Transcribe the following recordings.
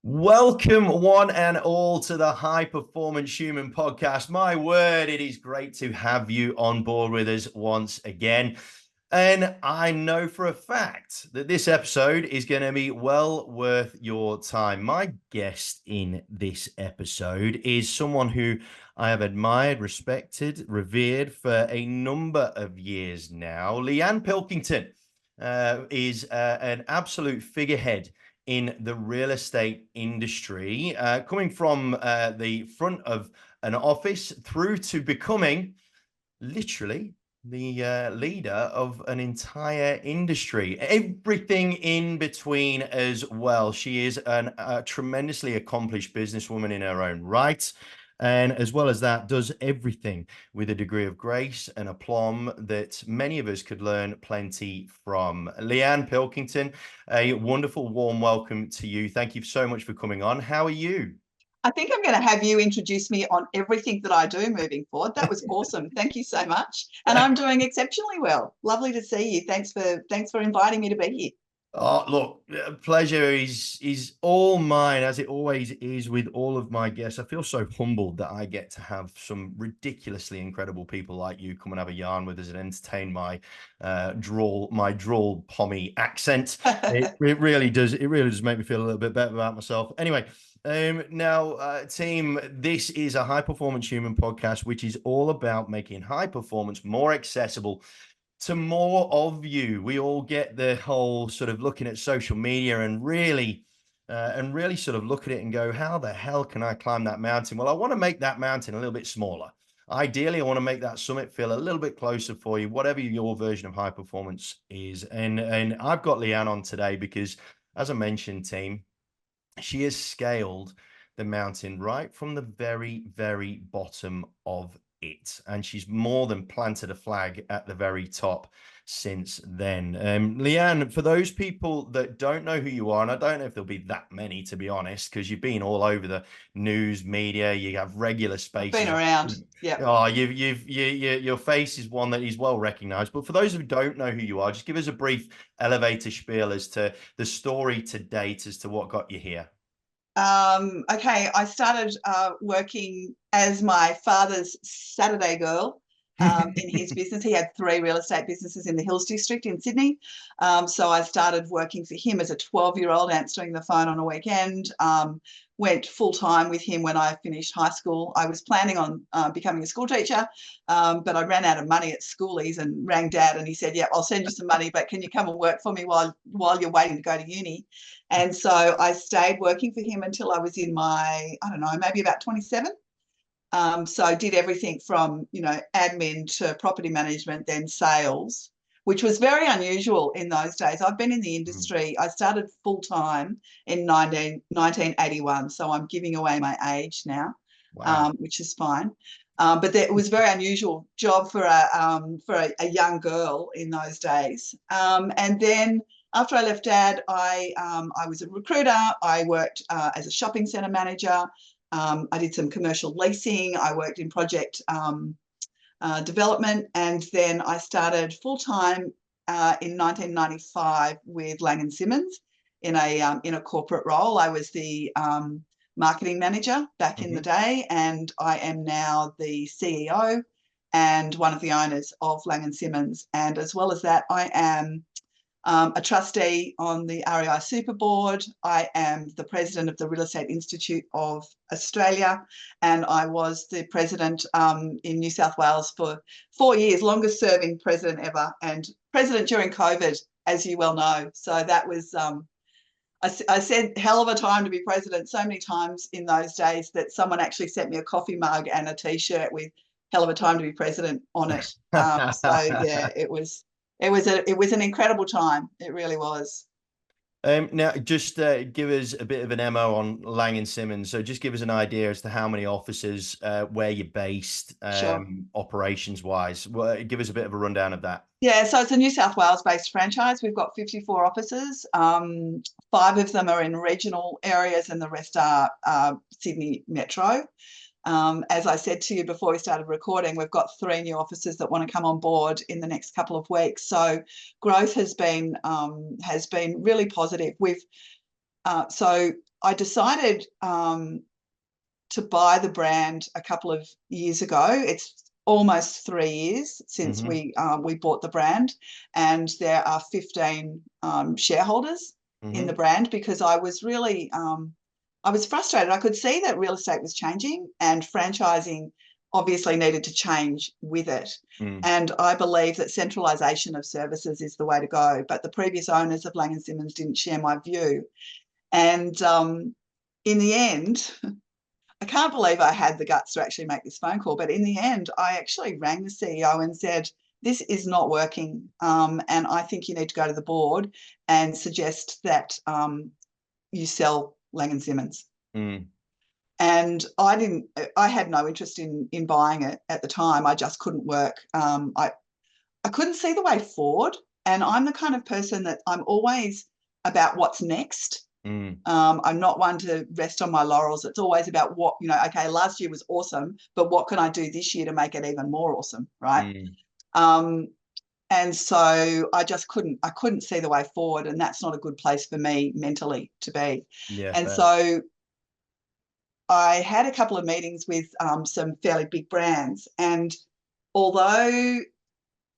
Welcome, one and all, to the High Performance Human podcast. My word, it is great to have you on board with us once again. And I know for a fact that this episode is going to be well worth your time. My guest in this episode is someone who I have admired, respected, revered for a number of years now. Leanne Pilkington is an absolute figurehead in the real estate industry, coming from the front of an office through to becoming literally the leader of an entire industry, everything in between as well. She is a tremendously accomplished businesswoman in her own right. And as well as that, does everything with a degree of grace and aplomb that many of us could learn plenty from. Leanne Pilkington, a wonderful, warm welcome to you. Thank you so much for coming on. How are you? I think I'm going to have you introduce me on everything that I do moving forward. That was awesome. Thank you so much. And I'm doing exceptionally well. Lovely to see you. Thanks for inviting me to be here. Oh, look, pleasure is all mine, as it always is with all of my guests. I feel so humbled that I get to have some ridiculously incredible people like you come and have a yarn with us and entertain my drawl pommy accent. It really does. It really does make me feel a little bit better about myself. Anyway, now, team, this is a high performance human podcast, which is all about making high performance more accessible to more of you. We all get the whole sort of looking at social media and really sort of look at it and go, how the hell can I climb that mountain? Well, I want to make that mountain a little bit smaller. Ideally, I want to make that summit feel a little bit closer for you, whatever your version of high performance is. And I've got Leanne on today because, as I mentioned, team, she has scaled the mountain right from the very, very bottom of it. And she's more than planted a flag at the very top since then. Leanne, for those people that don't know who you are, and I don't know if there'll be that many, to be honest, because you've been all over the news media, you have regular I've been spaces. around. Yeah. Oh, your face is one that is well recognized. But for those who don't know who you are, just give us a brief elevator spiel as to the story to date as to what got you here. Okay, I started working as my father's Saturday girl in his business. He had 3 real estate businesses in the Hills District in Sydney. So I started working for him as a 12-year-old, answering the phone on a weekend. Went full-time with him when I finished high school. I was planning on becoming a school teacher, but I ran out of money at schoolies and rang Dad, and he said, yeah, I'll send you some money, but can you come and work for me while you're waiting to go to uni? And so I stayed working for him until I was in my, I don't know, maybe about 27. So I did everything from, admin to property management, then sales, which was very unusual in those days. I've been in the industry. I started full-time in 1981. So I'm giving away my age now, Wow. which is fine. But it was a very unusual job for a young girl in those days. And then after I left Dad, I was a recruiter. I worked as a shopping centre manager. I did some commercial leasing. I worked in project development, and then I started full-time in 1995 with Lang & Simmons in a corporate role. I was the marketing manager back in the day, and I am now the CEO and one of the owners of Lang & Simmons. And as well as that, I am a trustee on the REI Super Board. I am the president of the Real Estate Institute of Australia, and I was the president in New South Wales for 4 years, longest serving president ever, and president during COVID, as you well know. So that was, I said, hell of a time to be president so many times in those days that someone actually sent me a coffee mug and a T-shirt with hell of a time to be president on it. So yeah, it was an incredible time. It really was. Now, just give us a bit of an MO on Lang & Simmons. So just give us an idea as to how many offices, where you're based, Sure. operations-wise. Well, give us a bit of a rundown of that. Yeah, so it's a New South Wales-based franchise. We've got 54 offices. 5 of them are in regional areas, and the rest are Sydney Metro. As I said to you before we started recording, we've got 3 new officers that want to come on board in the next couple of weeks. So growth has been really positive. So I decided to buy the brand a couple of years ago. It's almost 3 years since we bought the brand, and there are 15 shareholders in the brand, because I was really I was frustrated. I could see that real estate was changing, and franchising obviously needed to change with it. And I believe that centralisation of services is the way to go. But the previous owners of Lang & Simmons didn't share my view. And in the end, I can't believe I had the guts to actually make this phone call. But in the end, I actually rang the CEO and said, this is not working. And I think you need to go to the board and suggest that you sell Lang & Simmons. And I had no interest in buying it at the time. I just couldn't work. I couldn't see the way forward. And I'm the kind of person that I'm always about what's next. I'm not one to rest on my laurels. It's always about what, okay, last year was awesome, but what can I do this year to make it even more awesome, right? And so I couldn't see the way forward, and that's not a good place for me mentally to be. And fair. so I had a couple of meetings with some fairly big brands, and although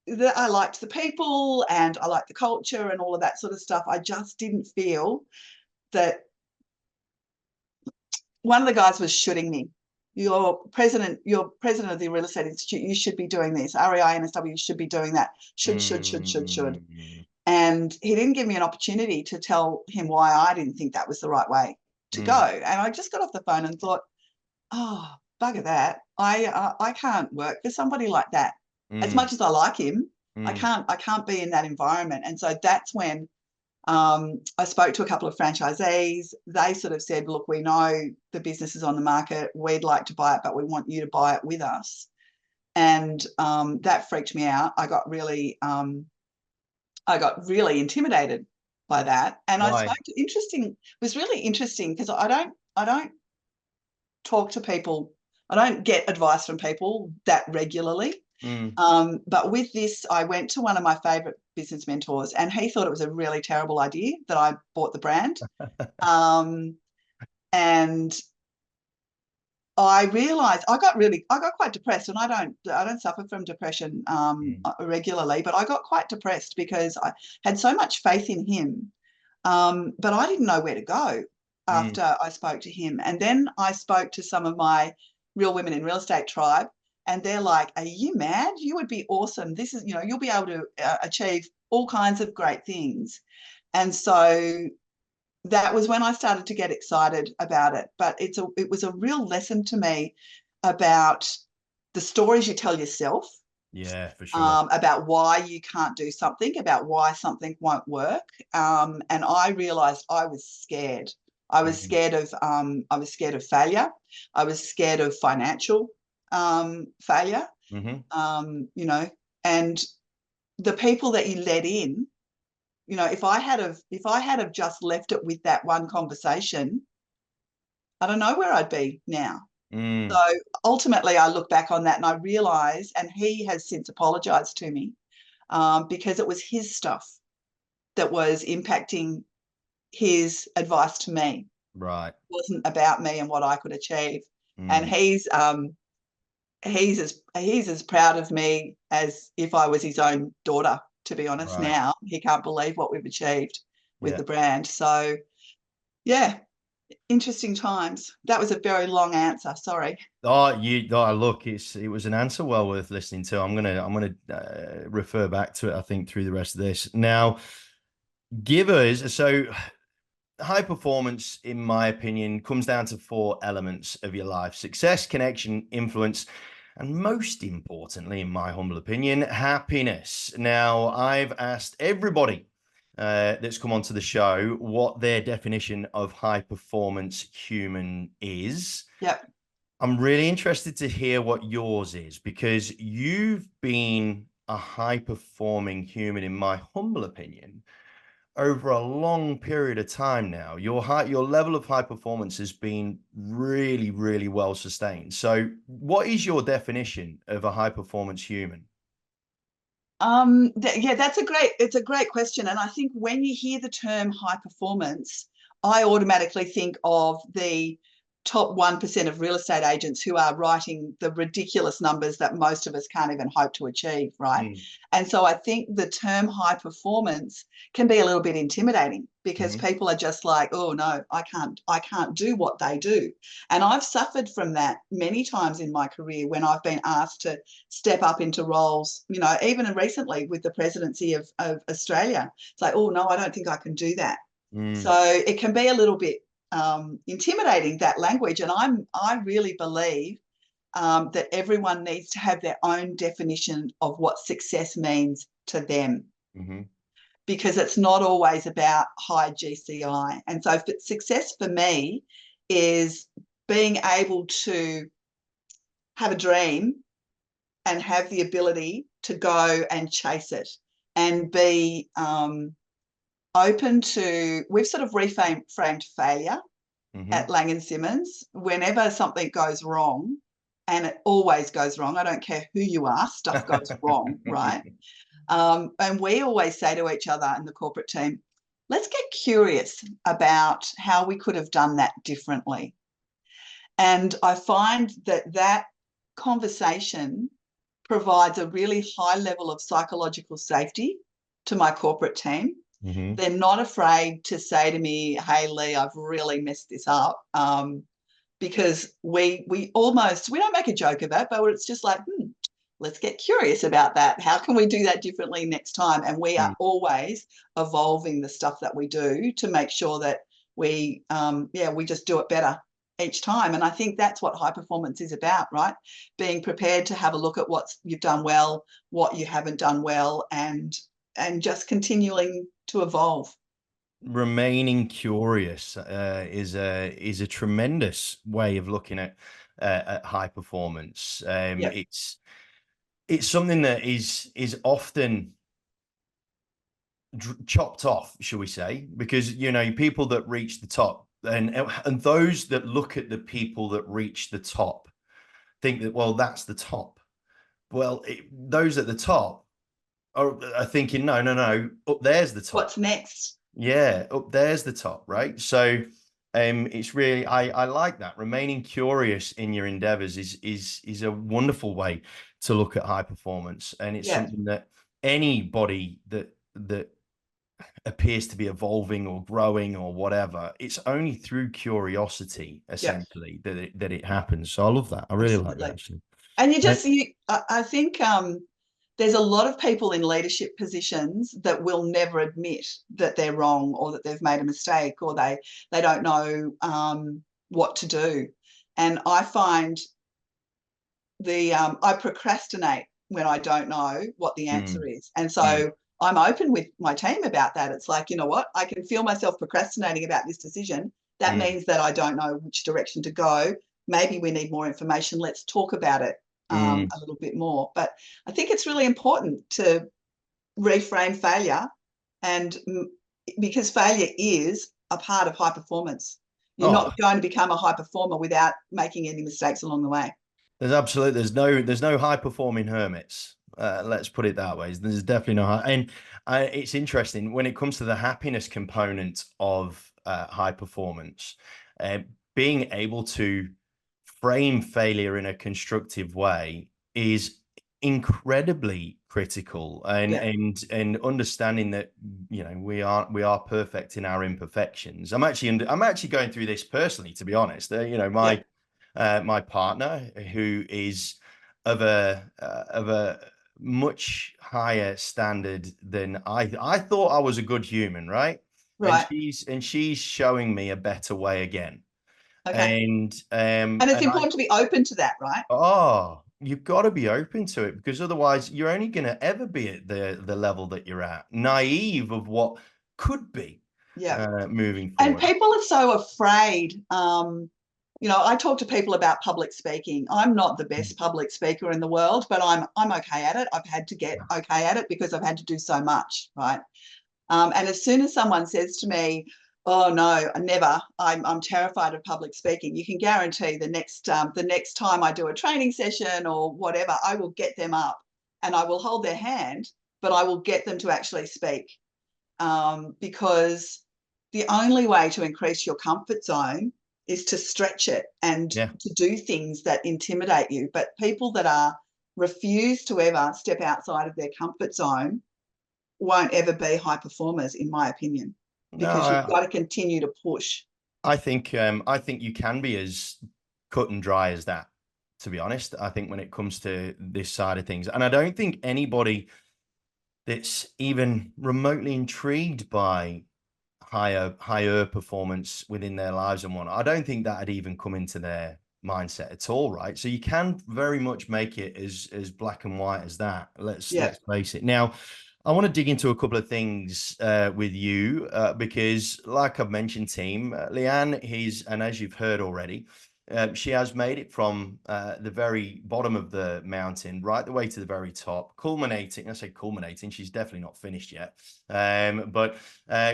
I liked the people and I liked the culture and all of that sort of stuff, I just didn't feel that. One of the guys was shooting me. You're president of the Real Estate Institute. You should be doing this. REI, NSW should be doing that. Should. And he didn't give me an opportunity to tell him why I didn't think that was the right way to go. And I just got off the phone and thought, oh, bugger that. I can't work for somebody like that. As much as I like him, I can't be in that environment. And so that's when I spoke to a couple of franchisees. They sort of said, look, we know the business is on the market. We'd like to buy it, but we want you to buy it with us. And that freaked me out. I got really intimidated by that. And Why? I spoke to it was really interesting, because I don't talk to people. I don't get advice from people that regularly. But with this, I went to one of my favourite business mentors, and he thought it was a really terrible idea that I bought the brand. And I realised I got quite depressed, and I don't suffer from depression regularly, but I got quite depressed because I had so much faith in him, but I didn't know where to go after I spoke to him. And then I spoke to some of my Real Women in Real Estate tribe, and they're like, are you mad? You would be awesome. This is, you'll be able to achieve all kinds of great things. And so that was when I started to get excited about it. But it was a real lesson to me about the stories you tell yourself. Yeah, for sure. About why you can't do something, about why something won't work. And I realized I was scared. I was scared of failure. I was scared of financial failure. And the people that you let in, if I had just left it with that one conversation, I don't know where I'd be now. So ultimately, I look back on that and I realise, and he has since apologised to me, because it was his stuff that was impacting his advice to me. Right. It wasn't about me and what I could achieve. And he's as proud of me as if I was his own daughter, to be honest. Right. Now he can't believe what we've achieved with the brand. So yeah, interesting times. That was a very long answer, sorry. Look, it was an answer well worth listening to. I'm gonna refer back to it, I think, through the rest of this. Now, high performance, in my opinion, comes down to 4 elements of your life: success, connection, influence, and most importantly, in my humble opinion, happiness. Now, I've asked everybody that's come onto the show what their definition of high performance human is. Yep. I'm really interested to hear what yours is, because you've been a high performing human, in my humble opinion, over a long period of time now. Your level of high performance has been really, really well sustained. So what is your definition of a high performance human? It's a great question. And I think when you hear the term high performance, I automatically think of the top 1% of real estate agents who are writing the ridiculous numbers that most of us can't even hope to achieve, right? Mm. And so I think the term high performance can be a little bit intimidating because Mm-hmm. people are just like, oh no, I can't do what they do. And I've suffered from that many times in my career when I've been asked to step up into roles, you know, even recently with the presidency of Australia. It's like, oh no, I don't think I can do that. Mm. So it can be a little bit intimidating, that language. And I really believe that everyone needs to have their own definition of what success means to them, Mm-hmm. because it's not always about high GCI. And so success for me is being able to have a dream and have the ability to go and chase it and be open to, we've sort of reframed failure Mm-hmm. at Lang & Simmons. Whenever something goes wrong, and it always goes wrong, I don't care who you are, stuff goes wrong, right? And we always say to each other in the corporate team, let's get curious about how we could have done that differently. And I find that that conversation provides a really high level of psychological safety to my corporate team. Mm-hmm. They're not afraid to say to me, hey, Lee, I've really messed this up. Because we don't make a joke of it, but it's just like, let's get curious about that. How can we do that differently next time? And we are always evolving the stuff that we do to make sure that we just do it better each time. And I think that's what high performance is about, right? Being prepared to have a look at what you've done well, what you haven't done well, and just continuing to evolve. Remaining curious is a tremendous way of looking at high performance. Yeah, It's something that is often chopped off, shall we say, because people that reach the top, and those that look at the people that reach the top think that, well, that's the top. Well, those at the top are thinking, no, no, no, up there's the top. what's next? Yeah, up there's the top, right? So it's really, I like that. Remaining curious in your endeavors is a wonderful way to look at high performance. And it's Yeah, something that anybody that appears to be evolving or growing or whatever, it's only through curiosity yeah, essentially that it happens. So I love that. I really like that absolutely. actually. And Uh, I think there's a lot of people in leadership positions that will never admit that they're wrong or that they've made a mistake or they don't know what to do. And I find I procrastinate when I don't know what the answer mm, is. And mm, so I'm open with my team about that. It's like, you know what, I can feel myself procrastinating about this decision. That mm, means that I don't know which direction to go. Maybe we need more information. Let's talk about it mm. a little bit more. But I think it's really important to reframe failure, and because failure is a part of high performance. You're Oh, not going to become a high performer without making any mistakes along the way. there's no high performing hermits. Let's put it that way. There's definitely no high, and it's interesting when it comes to the happiness component of high performance. Uh, Being able to frame failure in a constructive way is incredibly critical, and Yeah, and understanding that we are perfect in our imperfections. I'm actually going through this personally, to be honest. yeah, My partner, who is of a much higher standard than I thought I was a good human, right? And right. she's showing me a better way again. Okay. And And it's and I important to be open to that, right? you've got to be open to it, because otherwise you're only going to ever be at the level that you're at, naive of what could be Yeah. moving And forward. people are so afraid. I talk to people about public speaking. I'm not the best public speaker in the world, but I'm okay at it. I've had to get okay at it because I've had to do so much, right? And as soon as someone says to me, "Oh no, never," I'm terrified of public speaking. You can guarantee the next time I do a training session or whatever, I will get them up and I will hold their hand, but I will get them to actually speak, because the only way to increase your comfort zone is to stretch it and Yeah. to do things that intimidate you. But people that are refuse to ever step outside of their comfort zone won't ever be high performers, in my opinion, No, because you've got to continue to push. I think you can be as cut and dry as that, to be honest. I think when it comes to this side of things, and I don't think anybody that's even remotely intrigued by higher performance within their lives and whatnot, I don't think that'd even come into their mindset at all, right? So you can very much make it as black and white as that. Yeah. Let's face it. Now, I want to dig into a couple of things with you because, like I've mentioned, team Leanne, and as you've heard already, she has made it from the very bottom of the mountain right the way to the very top, culminating. I say culminating; she's definitely not finished yet. But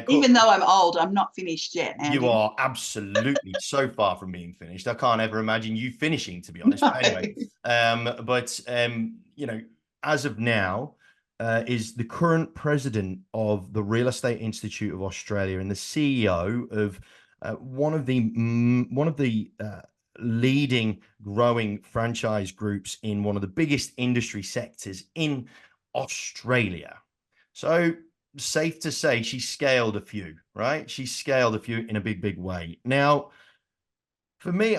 Even though I'm old, I'm not finished yet, you Andy. are absolutely so far from being finished. I can't ever imagine you finishing, to be honest. No. But anyway, you know, as of now, is the current president of the Real Estate Institute of Australia and the CEO of one of the leading growing franchise groups in one of the biggest industry sectors in Australia. So safe to say she scaled a few, right? She scaled a few in a big way. Now, for me,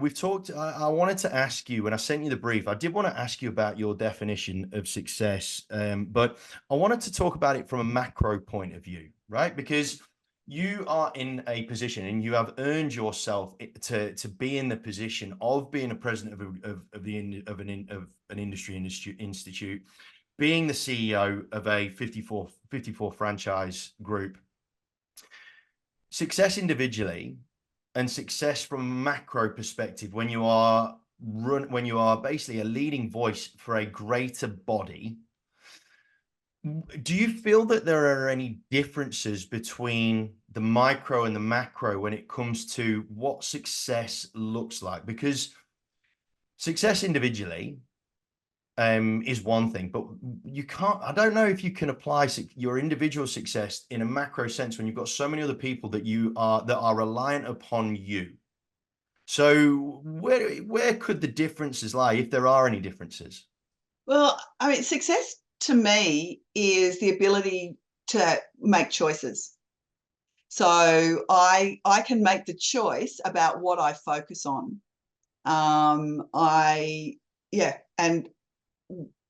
we've talked. I wanted to ask you when I sent you the brief. I did want to ask you about your definition of success, but I wanted to talk about it from a macro point of view, right? Because you are in a position and you have earned yourself to be in the position of being a president of an industry institute, being the CEO of a 54 franchise group. Success individually and success from a macro perspective when you are basically a leading voice for a greater body. Do you feel that there are any differences between the micro and the macro when it comes to what success looks like? Because success individually is one thing, but you can't. I don't know if you can apply your individual success in a macro sense when you've got so many other people that are reliant upon you. So where could the differences lie, if there are any differences? Well, I mean, success to me is the ability to make choices. So I can make the choice about what I focus on. I yeah, and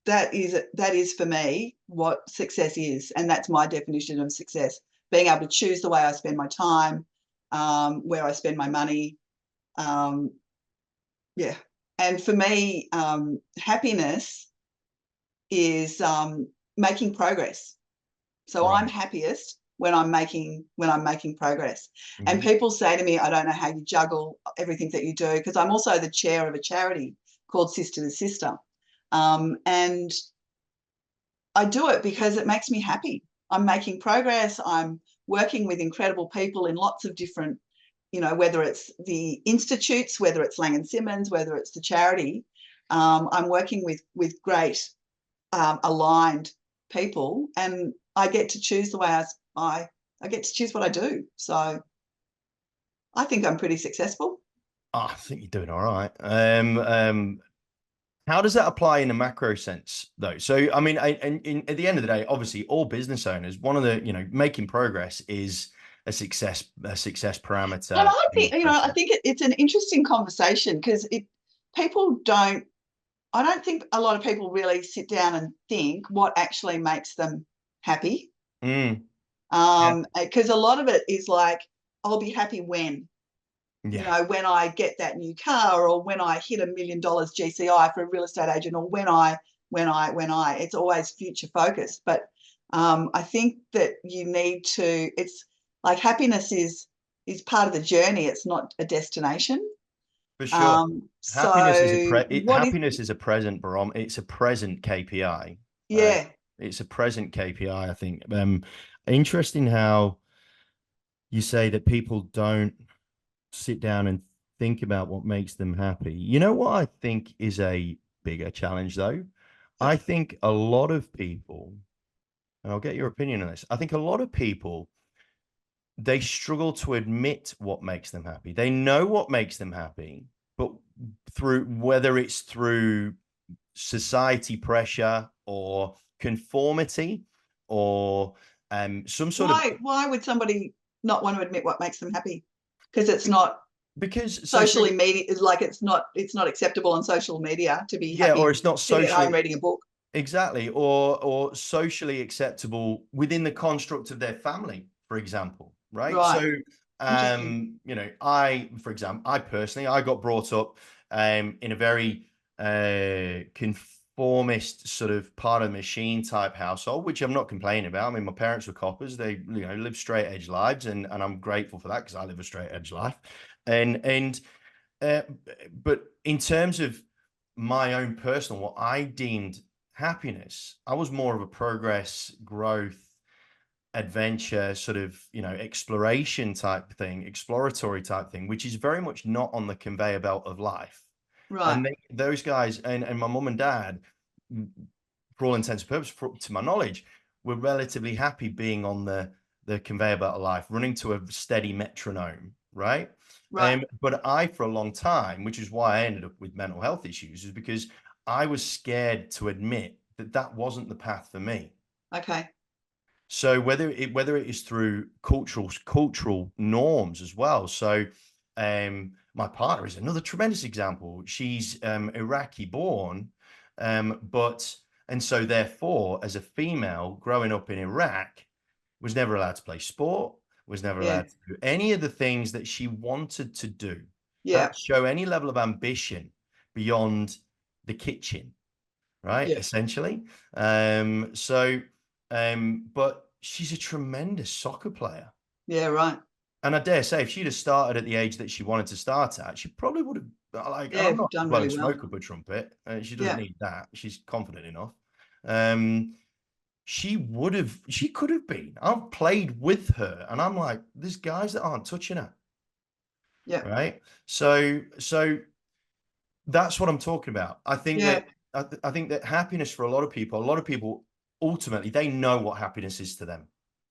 that is for me what success is, and that's my definition of success: being able to choose the way I spend my time, where I spend my money. Um, yeah, and for me, happiness is making progress. So I'm Right. happiest when I'm making progress. And Mhm. people say to me, I don't know how you juggle everything that you do, because I'm also the chair of a charity called Sister to Sister. And I do it because it makes me happy. I'm making progress. I'm working with incredible people in lots of different, whether it's the institutes, whether it's Lang & Simmons, whether it's the charity. I'm working with great aligned people, and I get to choose the way I get to choose what I do. So I think I'm pretty successful. Oh, I think you're doing all right. How does that apply in a macro sense, though? So, I mean, at the end of the day, obviously, all business owners, one of the, making progress is a success And parameter I in the think, I process. think it's an interesting conversation, because people don't, I don't think a lot of people really sit down and think what actually makes them happy. Mm, yeah, Because a lot of it is like, I'll be happy yeah, when I get that new car, or when I hit $1 million GCI for a real estate agent, or it's always future focused. But I think that you need to, it's like happiness is part of the journey. It's not a destination. for sure. So what is, Happiness is a present barometer. It's a present KPI. Uh, yeah, it's a present KPI. I think. Interesting how you say that people don't sit down and think about what makes them happy. You know what I think is a bigger challenge, though? I so think a lot of people, and I'll get your opinion on this. I think a lot of people they struggle to admit what makes them happy. They know what makes them happy, but through whether it's through society pressure or conformity or some sort of Why would somebody not want to admit what makes them happy? Because it's not because so for socially media, like it's not acceptable on social media to be yeah, or happy it's not sitting at home socially reading a book. exactly, or socially acceptable within the construct of their family, for example, right? Right. So, Interesting. for example, I personally, I got brought up in a very conformist sort of part of the machine type household, which I'm not complaining about. I mean, my parents were coppers; they, live straight edge lives, and I'm grateful for that because I live a straight edge life, and uh, but in terms of my own personal, what I deemed happiness, I was more of a progress, growth, adventure, sort of, exploration type thing, exploratory type thing, which is very much not on the conveyor belt of life. Right. And those guys and my mum and dad, for all intents and purposes, to my knowledge, were relatively happy being on the conveyor belt of life, running to a steady metronome, right? Right. But I, for a long time, which is why I ended up with mental health issues, is because I was scared to admit that that wasn't the path for me. Okay. So whether it is through cultural norms as well. So my partner is another tremendous example. She's Iraqi born, but and so therefore, as a female growing up in Iraq, was never allowed to play sport, was never Yeah. allowed to do any of the things that she wanted to do, Yeah. show any level of ambition beyond the kitchen, right? Yeah. Essentially. So, but she's a tremendous soccer player. Yeah. Right. And I dare say if she'd have started at the age that she wanted to start at, she probably would have like, and Yeah. I'm not Done blowing really well. smoke up her trumpet. She doesn't Yeah. need that. She's confident enough. Um, she could have been. I've played with her and I'm like, there's guys that aren't touching her. Yeah. Right. So that's what I'm talking about. Yeah. I think that happiness for a lot of people ultimately they know what happiness is to them.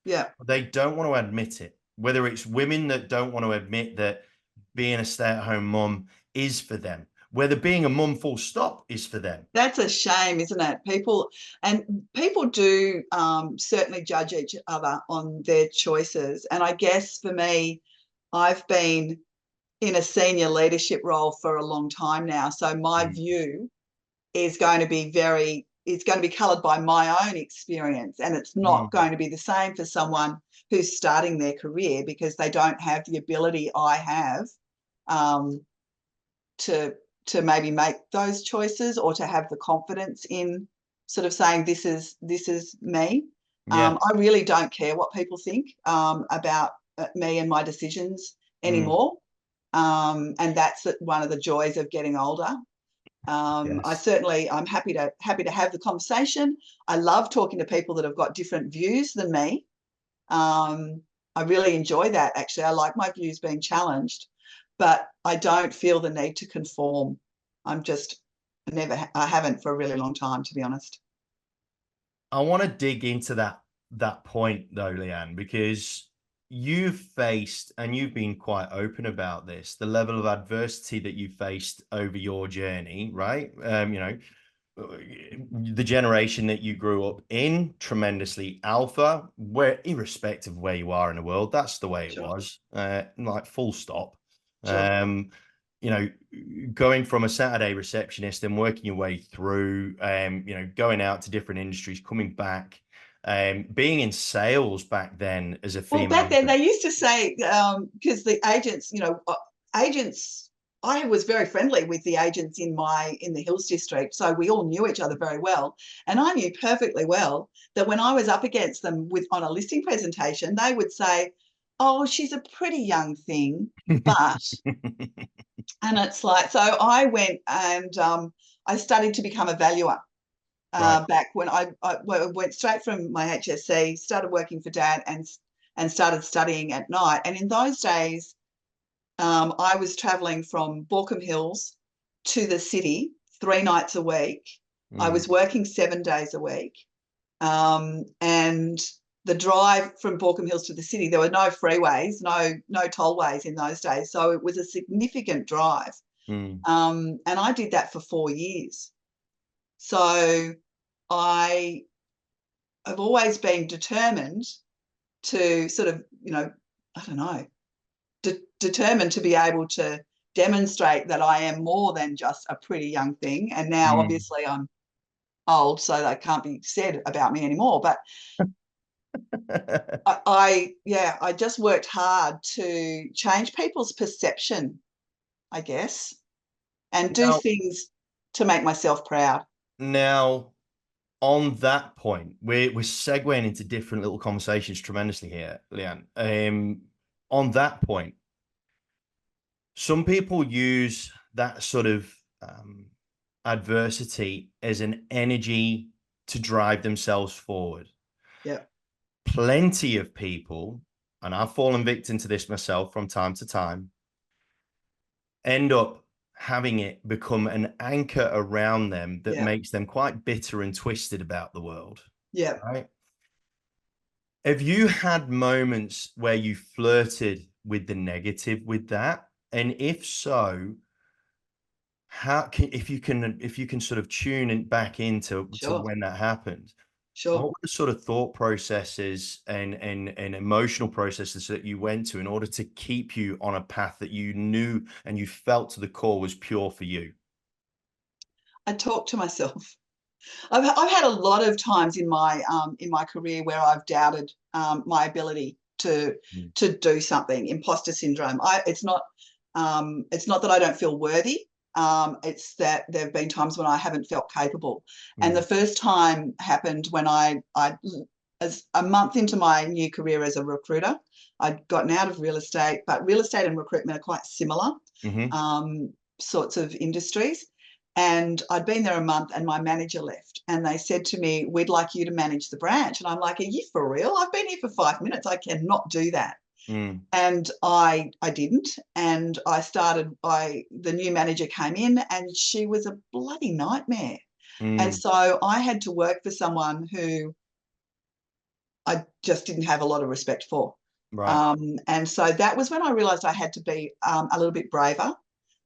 Yeah. But they don't want to admit it. Whether it's women that don't want to admit that being a stay-at-home mum is for them, whether being a mum full stop is for them. That's a shame, isn't it? People do certainly judge each other on their choices. And I guess for me, I've been in a senior leadership role for a long time now. So my Mm, view is going to be it's going to be coloured by my own experience. And it's not mm, going to be the same for someone who's starting their career because they don't have the ability I have um, to maybe make those choices or to have the confidence in sort of saying this is me. yeah. I really don't care what people think about me and my decisions Mm, anymore, and that's one of the joys of getting older. yes. I'm happy to have the conversation. I love talking to people that have got different views than me. Um, I really enjoy that, actually. I like my views being challenged, but I don't feel the need to conform. I'm just I haven't for a really long time, to be honest. I want to dig into that point though, Leanne, because you've faced and you've been quite open about this, the level of adversity that you faced over your journey, right? The generation that you grew up in, tremendously alpha, where irrespective of where you are in the world, that's the way it Sure, was, like full stop. sure. Um, you know, going from a Saturday receptionist and working your way through, going out to different industries, coming back, being in sales back then as a Well, female back then entrepreneur. they used to say, because the agents, agents, I was very friendly with the agents in the Hills District, so we all knew each other very well, and I knew perfectly well that when I was up against them on a listing presentation, they would say, "Oh, she's a pretty young thing," but and it's like so I went and I studied to become a valuer. Right. Back when I went straight from my HSC, started working for Dad, and started studying at night. And in those days, I was travelling from Baulkham Hills to the city 3 nights a week. I Mm, was working 7 days a week, and the drive from Baulkham Hills to the city, there were no freeways, no tollways in those days. So it was a significant drive. Mm. And I did that for 4 years. So I have always been determined to sort of, I don't know, determined to be able to demonstrate that I am more than just a pretty young thing. And now, Mm. obviously, I'm old, so that can't be said about me anymore. But I just worked hard to change people's perception, I guess, and do Now, things to make myself proud. now, on that point, we're segueing into different little conversations tremendously here, Leanne. On that point, some people use that sort of adversity as an energy to drive themselves forward. Yeah, Plenty of people, and I've fallen victim to this myself from time to time, end up having it become an anchor around them that yeah, makes them quite bitter and twisted about the world, yeah, right? Have you had moments where you flirted with the negative with that? And if so, how can if you can sort of tune it back into sure, when that happened, what sure. were the sort of thought processes and emotional processes that you went to in order to keep you on a path that you knew and you felt to the core was pure for you? I talk to myself. I've had a lot of times in my career where I've doubted my ability Mm. to do something. Imposter syndrome. It's not that I don't feel worthy. It's that there have been times when I haven't felt capable. And the Mm. first time happened when I as a month into my new career as a recruiter, I'd gotten out of real estate, but real estate and recruitment are quite similar Mhm. sorts of industries. And I'd been there a month and my manager left. And they said to me, "We'd like you to manage the branch." And I'm like, "Are you for real? I've been here for 5 minutes. I cannot do that." Mm. And I didn't. And the new manager came in and she was a bloody nightmare. And Mm. so I had to work for someone who I just didn't have a lot of respect for. Right. And so that was when I realized I had to be a little bit braver.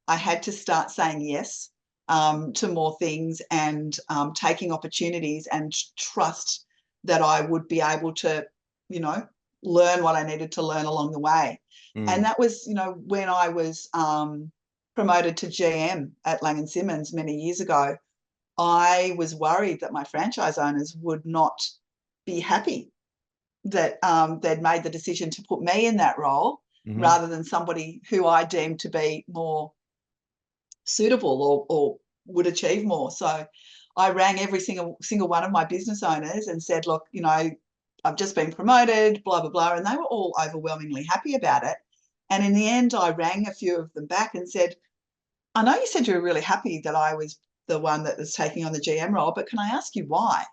I had to start saying yes to more things and taking opportunities and trust that I would be able to, you know, learn what I needed to learn along the way. And Mm. that was, when I was promoted to GM at Lang & Simmons many years ago, I was worried that my franchise owners would not be happy that they'd made the decision to put me in that role Mhm. rather than somebody who I deemed to be more suitable or would achieve more. So I rang every single one of my business owners and said, "Look, I've just been promoted, blah, blah, blah." And they were all overwhelmingly happy about it. And in the end, I rang a few of them back and said, "I know you said you were really happy that I was the one that was taking on the GM role, but can I ask you why?"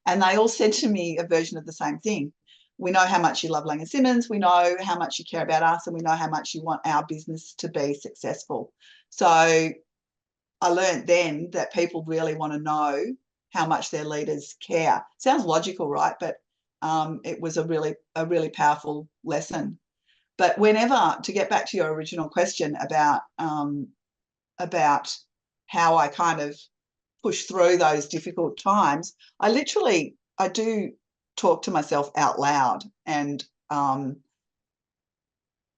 And they all said to me a version of the same thing. "We know how much you love Lang & Simmons. We know how much you care about us, and we know how much you want our business to be successful." So I learned then that people really want to know how much their leaders care. Sounds logical, right? But it was a really powerful lesson. But whenever, to get back to your original question about how I kind of push through those difficult times, I do talk to myself out loud. And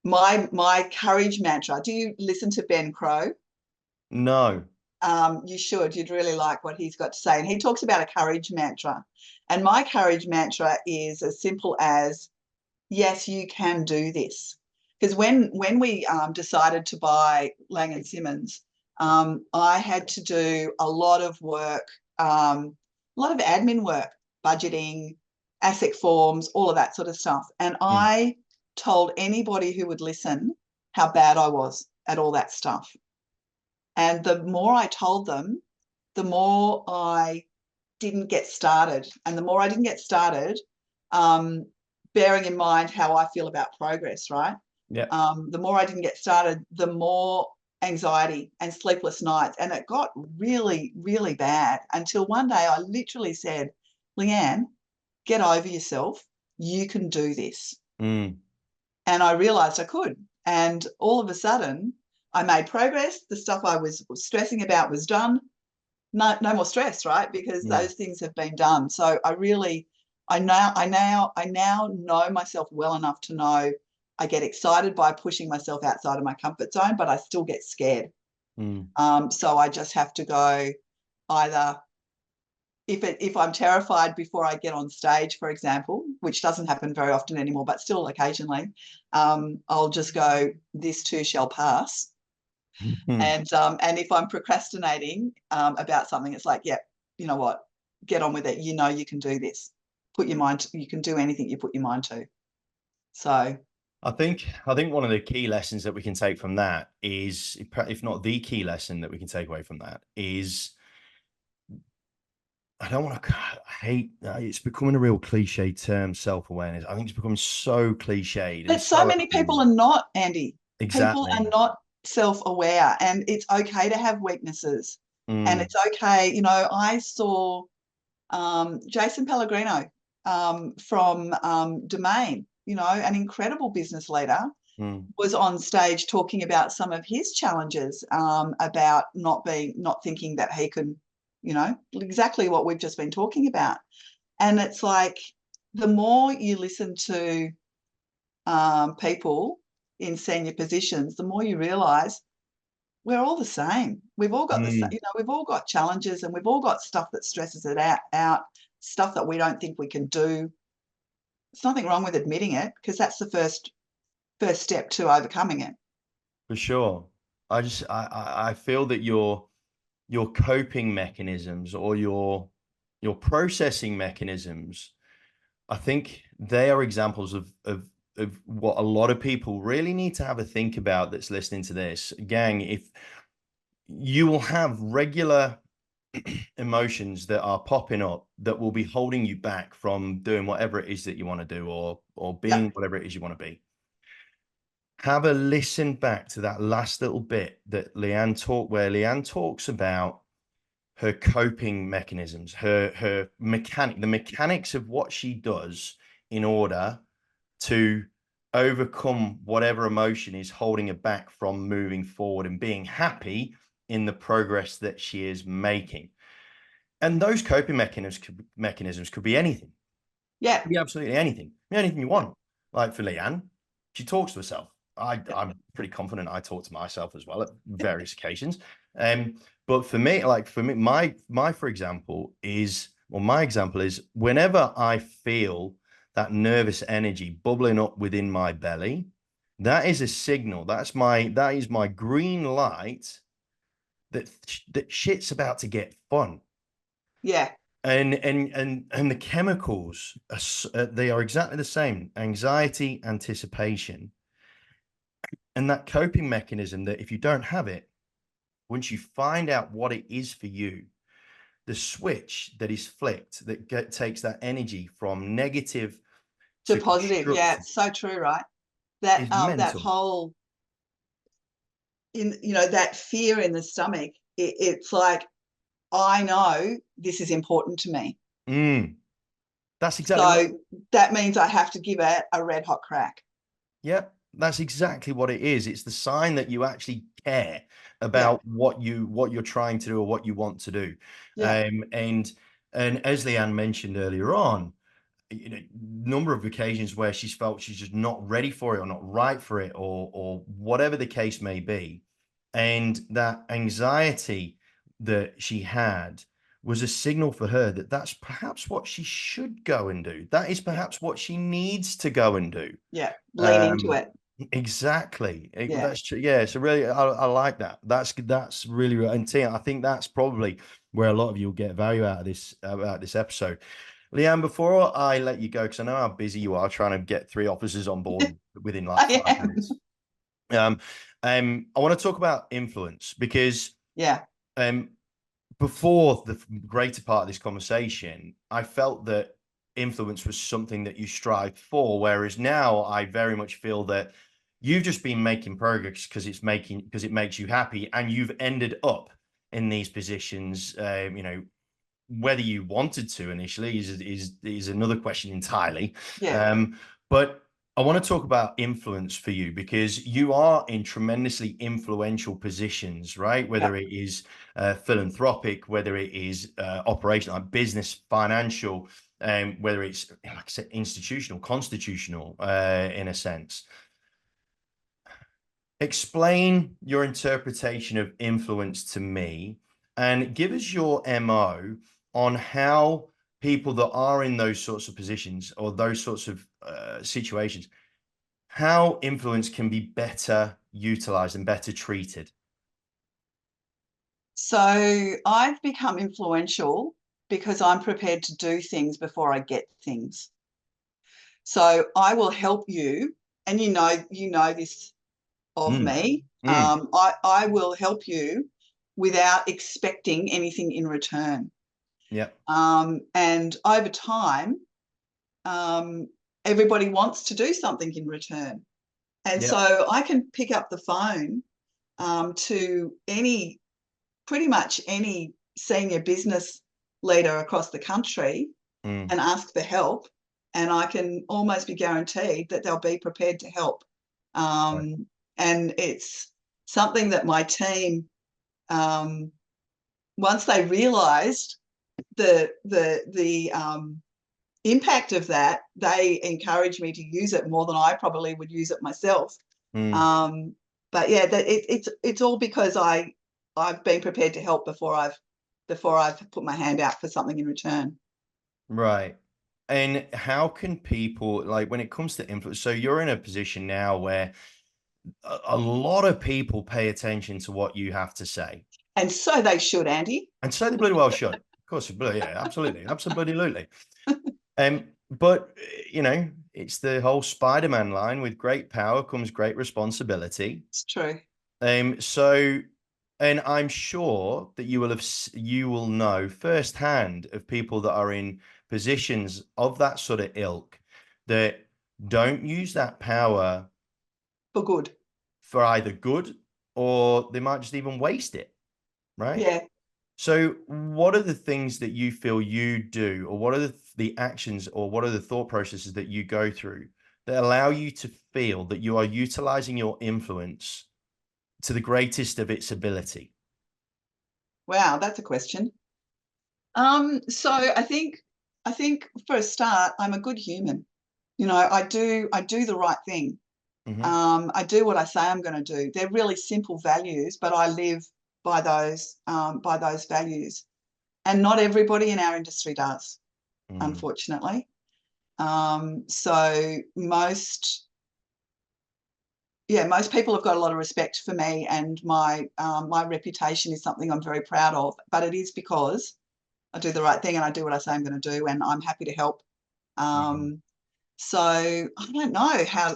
my courage mantra. Do you listen to Ben Crow? No. You should. You'd really like what he's got to say. And he talks about a courage mantra. And my courage mantra is as simple as, yes, you can do this. Because when we decided to buy Lang & Simmons, I had to do a lot of work, a lot of admin work, budgeting, ASIC forms, all of that sort of stuff. And Mm. I told anybody who would listen how bad I was at all that stuff. And the more I told them, the more I didn't get started. And the more I didn't get started, um, bearing in mind how I feel about progress, right? Yeah. The more I didn't get started, the more anxiety and sleepless nights. And it got really, really bad until one day I literally said, "Leanne, get over yourself. you can do this. Mm. And I realized I could. And all of a sudden, I made progress. The stuff I was stressing about was done. No more stress, right? Because Mm. those things have been done. So I now know myself well enough to know I get excited by pushing myself outside of my comfort zone, but I still get scared. Mm. So I just have to go either if I'm terrified before I get on stage, for example, which doesn't happen very often anymore, but still occasionally, I'll just go, this too shall pass. Mm. And if I'm procrastinating about something, it's like, yeah, you know what, get on with it. You know you can do this. You can do anything you put your mind to. So I think one of the key lessons that we can take from that is, if not the key lesson that we can take away from that, is I don't want to. I hate. It's becoming a real cliche term. Self-awareness. I think it's becoming so cliched and but so so many people overused. are not, Andy. People are Exactly. not self-aware, and it's okay to have weaknesses. And Mm. it's okay. You know, I saw Jason Pellegrino from Domain, you know, an incredible business leader, Mm. was on stage talking about some of his challenges about not thinking that he could, you know, exactly what we've just been talking about. And it's like the more you listen to people in senior positions, the more you realize we're all the same. We've all got the same, Mm. you know, we've all got challenges and we've all got stuff that stresses it out, stuff that we don't think we can do. There's nothing wrong with admitting it because that's the first step to overcoming it. For sure. I feel that your coping mechanisms, or your processing mechanisms, I think they are examples of what a lot of people really need to have a think about that's listening to this. Gang, if you will have regular emotions that are popping up that will be holding you back from doing whatever it is that you want to do, or Yeah, being whatever it is you want to be, have a listen back to that last little bit that where Leanne talks about her coping mechanisms, the mechanics of what she does in order to overcome whatever emotion is holding her back from moving forward and being happy in the progress that she is making. And those coping mechanisms could be anything. yeah, Be absolutely anything. Be anything you yeah, want. Like for Leanne, she talks to herself. I'm pretty confident I talk to myself as well at various occasions. Um, but for me, my for example is, well, my example is whenever I feel that nervous energy bubbling up within my belly, that is a signal. That is my green light that shit's about to get fun. yeah. And the chemicals they are exactly the same: anxiety, anticipation, and that coping mechanism. That if you don't have it, once you find out what it is for you, the switch that is flicked that takes that energy from negative To to positive, yeah, constructive it's so true, right? That is that mental. whole in you know that fear in the stomach. It's like I know this is important to me, Mm, that's exactly what. so that means I have to give it a red hot crack. Yep, that's exactly what it is. It's the sign that you actually care Yeah, about what you're trying to do or what you want to do. yeah. And as Leanne mentioned earlier on, number of occasions where she's felt she's just not ready for it or not right for it, or whatever the case may be. And that anxiety that she had was a signal for her that that's perhaps what she should go and do. That is Yeah, perhaps what she needs to go and do. yeah. Lean into Um, it. exactly. Yeah, That's true. Yeah. So really, I like that. That's really, and Tia, I think that's probably where a lot of you will get value out of this episode. Leanne, before I let you go, because I know how busy you are trying to get 3 officers on board within like I 5 minutes. am. Um, I want to talk about influence because Yeah, um, before the greater part of this conversation, I felt that influence was something that you strive for, whereas now I very much feel that you've just been making progress because it makes you happy, and you've ended up in these positions, whether you wanted to initially is another question entirely. Yeah. But I want to talk about influence for you, because you are in tremendously influential positions, right? Yeah. Whether it is philanthropic, whether it is operational, like business, financial, whether it's, like I said, institutional, constitutional, in a sense. Explain your interpretation of influence to me, and give us your MO on how people that are in those sorts of positions or those sorts of situations, how influence can be better utilized and better treated. So I've become influential because I'm prepared to do things before I get things. So I will help you, and you know this of Mm, me. mm, I will help you without expecting anything in return. yeah, And over time, um, everybody wants to do something in return. And yeah, so I can pick up the phone to pretty much any senior business leader across the country mm, and ask for help. And I can almost be guaranteed that they'll be prepared to help. right, And it's something that my team, once they realised the impact of that, they encouraged me to use it more than I probably would use it myself. mm, Um, but yeah, it's all because I've been prepared to help before I've put my hand out for something in return. right. And how can people, like, when it comes to influence, so you're in a position now where a lot of people pay attention to what you have to say. And so they should, Andy. And so they bloody well should. Of course, yeah, absolutely, absolutely. But it's the whole Spider-Man line: with great power comes great responsibility. It's true. So, and I'm sure that you will know firsthand of people that are in positions of that sort of ilk that don't use that power For good. for either good, or they might just even waste it, right? Yeah. So, what are the things that you feel you do, or what are the actions, or what are the thought processes that you go through that allow you to feel that you are utilizing your influence to the greatest of its ability? Wow, that's a question. So I think for a start, I'm a good human. I do the right thing. Hmm. I do what I say I'm going to do. They're really simple values, but I live by those values. And not everybody in our industry does, Mm, unfortunately. So most people have got a lot of respect for me, and my reputation is something I'm very proud of. But it is because I do the right thing and I do what I say I'm going to do, and I'm happy to help. mm, Um, so I don't know how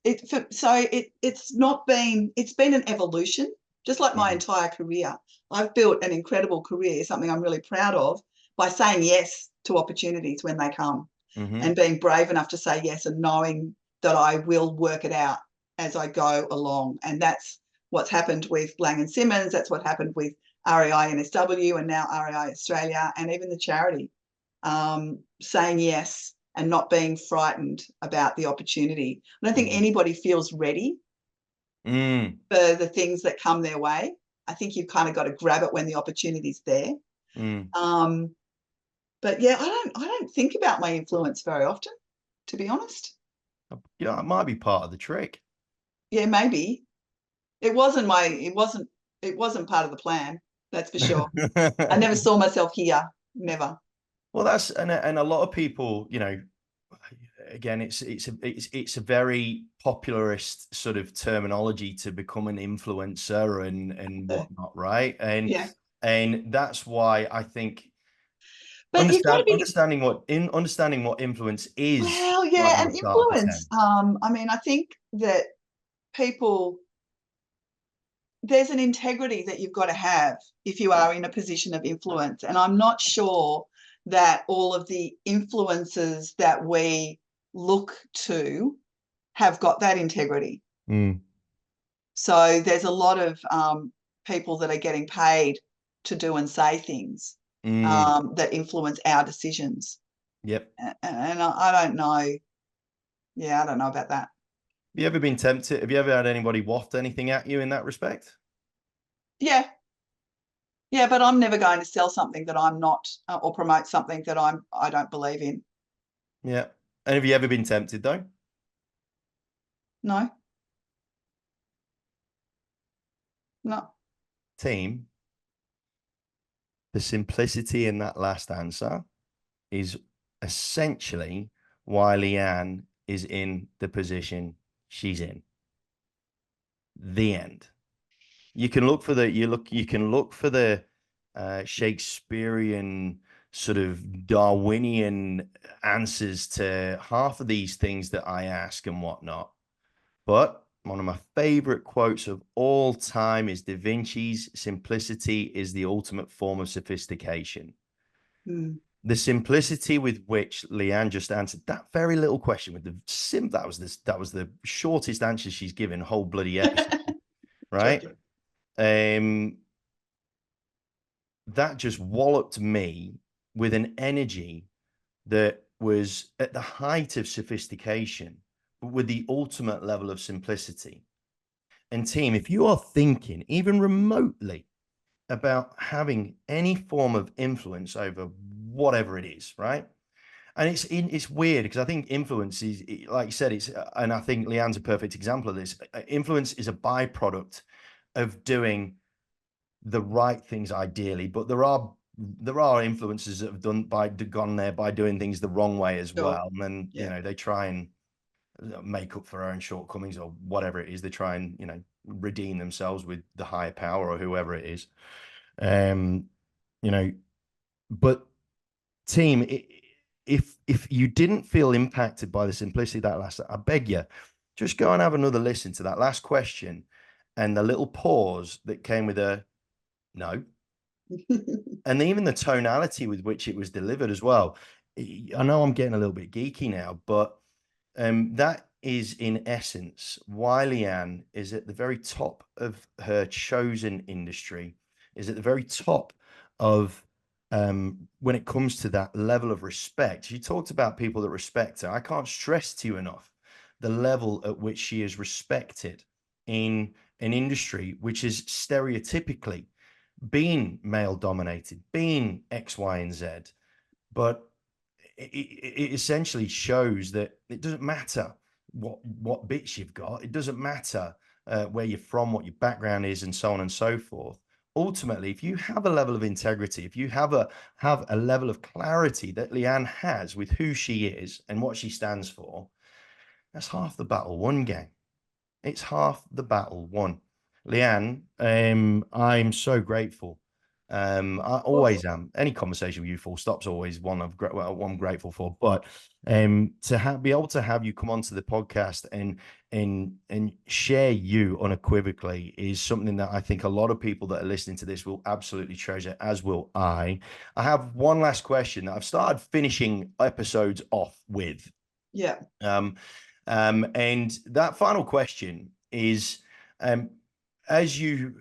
it's been an evolution, just like my mhm, entire career. I've built an incredible career, something I'm really proud of, by saying yes to opportunities when they come, and mhm, being brave enough to say yes, and knowing that I will work it out as I go along. And that's what's happened with Lang & Simmons. That's what happened with REI NSW, and now REI Australia, and even the charity. Saying yes and not being frightened about the opportunity. I don't think mm, anybody feels ready mm, for the things that come their way. I think you've kind of got to grab it when the opportunity's there. mm. Um, but yeah, I don't think about my influence very often, to be honest. It might be part of the trick. Yeah, maybe it wasn't part of the plan. That's for sure. I never saw myself here. Never. Well, that's, and a lot of people, again, it's a very popularist sort of terminology to become an influencer and whatnot, right? Yeah, And that's why I think but you've got to be. understanding what influence is Well, might yeah, be and the start of the influence. 10. I mean, I think that people there's an integrity that you've got to have if you are in a position of influence. And I'm not sure that all of the influencers that we look to have got that integrity. Mm, So there's a lot of people that are getting paid to do and say things. Mm. that influence our decisions. Yep. And I don't know. Yeah, I don't know about that. Have you ever been tempted? Have you ever had anybody waft anything at you in that respect? Yeah, yeah, but I'm never going to sell something that I'm not, or promote something that I don't believe in. Yeah. And have you ever been tempted though? No, no. Team, the simplicity in that last answer is essentially why Leanne is in the position she's in. The end. You can look for the you can look for the Shakespearean sort of Darwinian answers to half of these things that I ask and whatnot. But one of my favorite quotes of all time is Da Vinci's "Simplicity is the ultimate form of sophistication." Mm. The simplicity with which Leanne just answered that very little question with the that was the shortest answer she's given whole bloody episode, right? Joking. Um, that just walloped me with an energy that was at the height of sophistication, but with the ultimate level of simplicity. And team, if you are thinking even remotely about having any form of influence over whatever it is, right? And it's weird because I think influence is, like you said, and I think Leanne's a perfect example of this. Influence is a byproduct of doing the right things ideally, but there are influencers that have gone there by doing things the wrong way as Sure. well. And then, Yeah. they try and make up for their own shortcomings or whatever it is. They try and, redeem themselves with the higher power or whoever it is. Um, you know, but team, if you didn't feel impacted by the simplicity of that last, I beg you, just go and have another listen to that last question and the little pause that came with a no, and even the tonality with which it was delivered as well. I know I'm getting a little bit geeky now, but that is in essence why Leanne is at the very top of her chosen industry, is at the very top of when it comes to that level of respect. She talked about people that respect her. I can't stress to you enough the level at which she is respected in an industry which is stereotypically being male dominated, being X, Y, and Z. But it essentially shows that it doesn't matter what bits you've got. It doesn't matter where you're from, what your background is, and so on and so forth. Ultimately, if you have a level of integrity, if you have a level of clarity that Leanne has with who she is and what she stands for, that's half the battle won, gang. It's half the battle won. Leanne, I'm so grateful. I Well, always am. Any conversation with you, full stop's always one I'm grateful for. But be able to have you come onto the podcast and share you unequivocally is something that I think a lot of people that are listening to this will absolutely treasure, as will I. I have one last question that I've started finishing episodes off with. yeah. Um, and that final question is, um, as you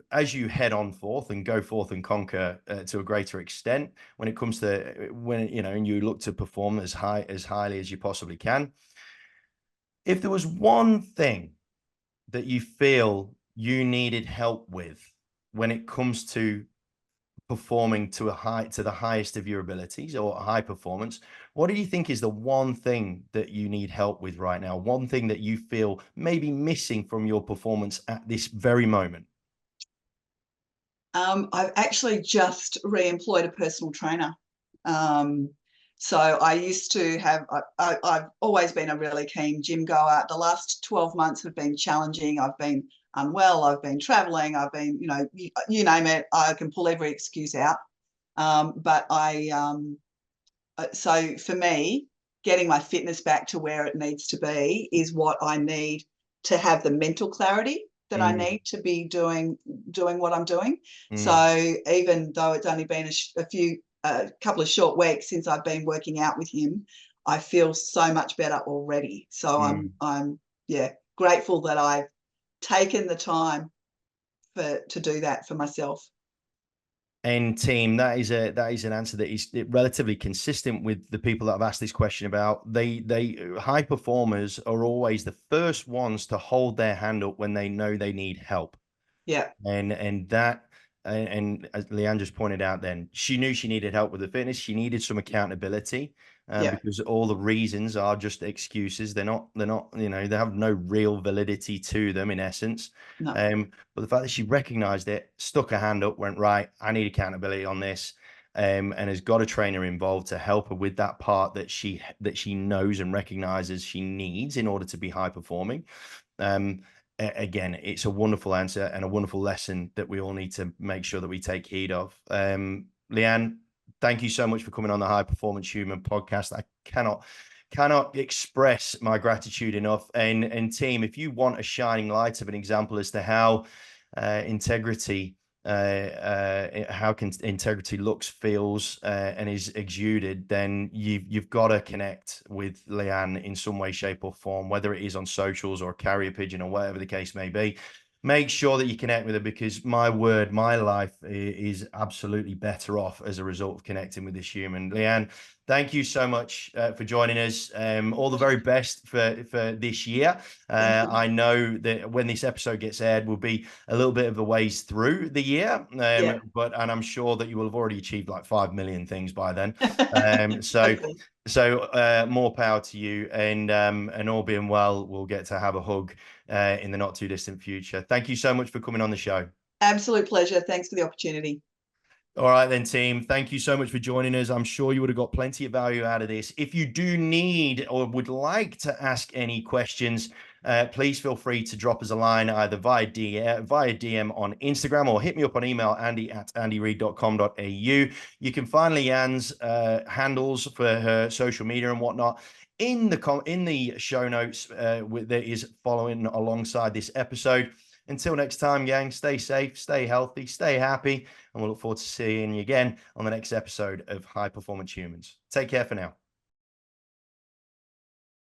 head on forth and go forth and conquer to a greater extent, when it comes to when and you look to perform as highly as you possibly can. If there was one thing that you feel you needed help with when it comes to performing to the highest of your abilities or high performance, what do you think is the one thing that you need help with right now? One thing that you feel may be missing from your performance at this very moment? I've actually just re-employed a personal trainer. Um, so I used to have, I've always been a really keen gym goer. The last 12 months have been challenging. I've been unwell. I've been traveling. I've been, you name it. I can pull every excuse out. So for me, getting my fitness back to where it needs to be is what I need to have the mental clarity that I Mm, need to be doing what I'm doing. mm, So even though it's only been a couple of short weeks since I've been working out with him, I feel so much better already. So mm. I'm yeah, grateful that I've taken the time to do that for myself. And team, that is an answer that is relatively consistent with the people that I've asked this question about. They high performers are always the first ones to hold their hand up when they know they need help. Yeah, And that and as Leanne just pointed out, then she knew she needed help with the fitness. She needed some accountability, yeah, because all the reasons are just excuses. They're not, they have no real validity to them in essence. no, But the fact that she recognized it, stuck her hand up, went, right, I need accountability on this. And has got a trainer involved to help her with that part that she knows and recognizes she needs in order to be high performing. Um, Again, it's a wonderful answer and a wonderful lesson that we all need to make sure that we take heed of. Leanne, thank you so much for coming on the High Performance Human podcast. I cannot express my gratitude enough. And team, if you want a shining light of an example as to how integrity how can integrity looks, feels, and is exuded, then you've got to connect with Leanne in some way, shape, or form, whether it is on socials or carrier pigeon or whatever the case may be. Make sure that you connect with her, because my word, my life is absolutely better off as a result of connecting with this human. Leanne, thank you so much for joining us. All the very best for this year. thank you. I know that when this episode gets aired, we'll be a little bit of a ways through the year, Yeah. and I'm sure that you will have already achieved like 5 million things by then. So Hopefully. more power to you, and all being well, we'll get to have a hug in the not too distant future. Thank you so much for coming on the show. Absolute pleasure. Thanks for the opportunity. All right, then, team. Thank you so much for joining us. I'm sure you would have got plenty of value out of this. If you do need or would like to ask any questions, please feel free to drop us a line either via DM on Instagram, or hit me up on email, andy@andyreid.com.au. You can find Leanne's handles for her social media and whatnot in the show notes that is following alongside this episode. Until next time, gang, stay safe, stay healthy, stay happy, and we'll look forward to seeing you again on the next episode of High Performance Humans. Take care for now.